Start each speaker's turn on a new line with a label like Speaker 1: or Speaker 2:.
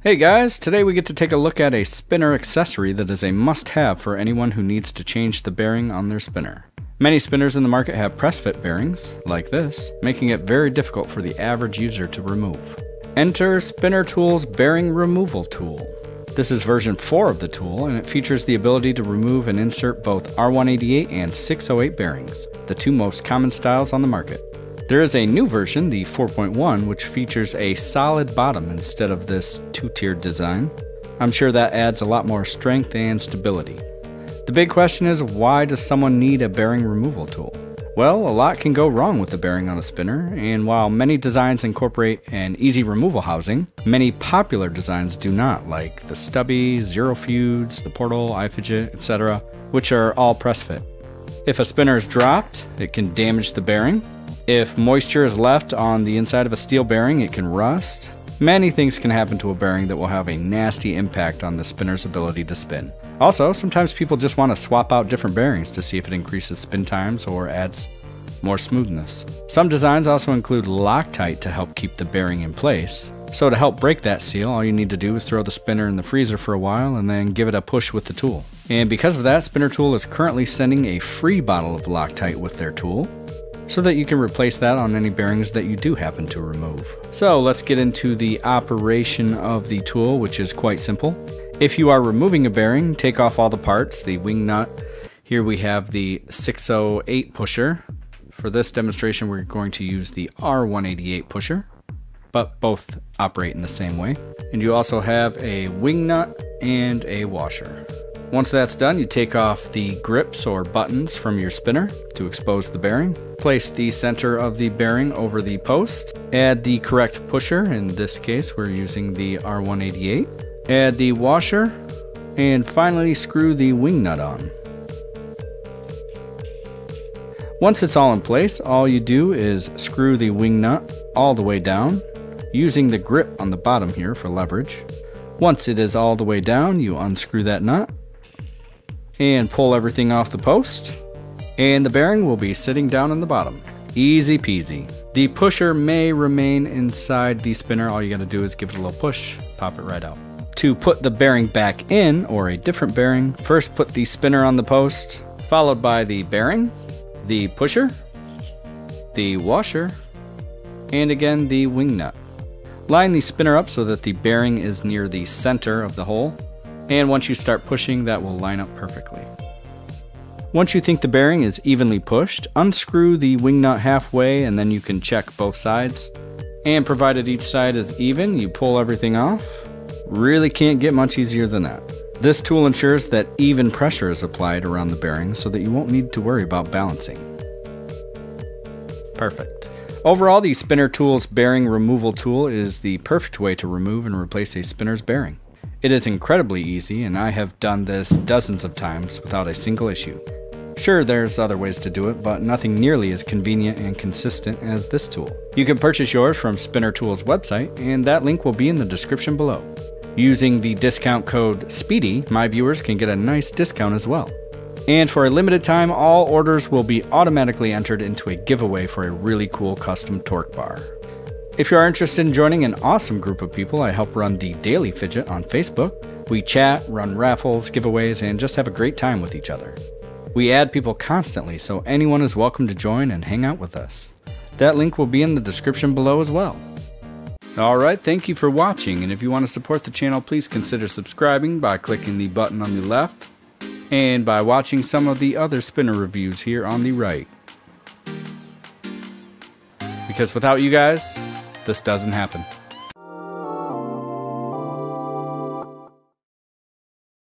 Speaker 1: Hey guys, today we get to take a look at a spinner accessory that is a must-have for anyone who needs to change the bearing on their spinner. Many spinners in the market have press-fit bearings, like this, making it very difficult for the average user to remove. Enter Spinnertools Bearing Removal Tool. This is version 4 of the tool, and it features the ability to remove and insert both R188 and 608 bearings, the two most common styles on the market. There is a new version, the 4.1, which features a solid bottom instead of this two-tiered design. I'm sure that adds a lot more strength and stability. The big question is, why does someone need a bearing removal tool? Well, a lot can go wrong with the bearing on a spinner, and while many designs incorporate an easy removal housing, many popular designs do not, like the Stubby, Zero Feuds, the Portal, iFidget, etc., which are all press fit. If a spinner is dropped, it can damage the bearing. If moisture is left on the inside of a steel bearing, it can rust. Many things can happen to a bearing that will have a nasty impact on the spinner's ability to spin. Also, sometimes people just want to swap out different bearings to see if it increases spin times or adds more smoothness. Some designs also include Loctite to help keep the bearing in place. So to help break that seal, all you need to do is throw the spinner in the freezer for a while and then give it a push with the tool. And because of that, Spinnertool is currently sending a free bottle of Loctite with their tool, so that you can replace that on any bearings that you do happen to remove. So let's get into the operation of the tool, which is quite simple. If you are removing a bearing, take off all the parts, the wing nut. Here we have the 608 pusher. For this demonstration, we're going to use the R188 pusher, but both operate in the same way. And you also have a wing nut and a washer. Once that's done, you take off the grips or buttons from your spinner to expose the bearing. Place the center of the bearing over the post. Add the correct pusher, in this case we're using the R188. Add the washer, and finally screw the wing nut on. Once it's all in place, all you do is screw the wing nut all the way down, using the grip on the bottom here for leverage. Once it is all the way down, you unscrew that nut and pull everything off the post, and the bearing will be sitting down in the bottom. Easy peasy. The pusher may remain inside the spinner. All you gotta do is give it a little push, pop it right out. To put the bearing back in, or a different bearing, first put the spinner on the post, followed by the bearing, the pusher, the washer, and again the wing nut. Line the spinner up so that the bearing is near the center of the hole, and once you start pushing, that will line up perfectly. Once you think the bearing is evenly pushed, unscrew the wing nut halfway and then you can check both sides. And provided each side is even, you pull everything off. Really can't get much easier than that. This tool ensures that even pressure is applied around the bearing so that you won't need to worry about balancing. Perfect. Overall, the Spinnertools bearing removal tool is the perfect way to remove and replace a spinner's bearing. It is incredibly easy, and I have done this dozens of times without a single issue. Sure, there's other ways to do it, but nothing nearly as convenient and consistent as this tool. You can purchase yours from Spinnertools' website, and that link will be in the description below. Using the discount code SPEEDY, my viewers can get a nice discount as well. And for a limited time, all orders will be automatically entered into a giveaway for a really cool custom torque bar. If you are interested in joining an awesome group of people, I help run the Daily Fidget on Facebook. We chat, run raffles, giveaways, and just have a great time with each other. We add people constantly, so anyone is welcome to join and hang out with us. That link will be in the description below as well. Alright, thank you for watching, and if you want to support the channel, please consider subscribing by clicking the button on the left, and by watching some of the other spinner reviews here on the right. Because without you guys, this doesn't happen.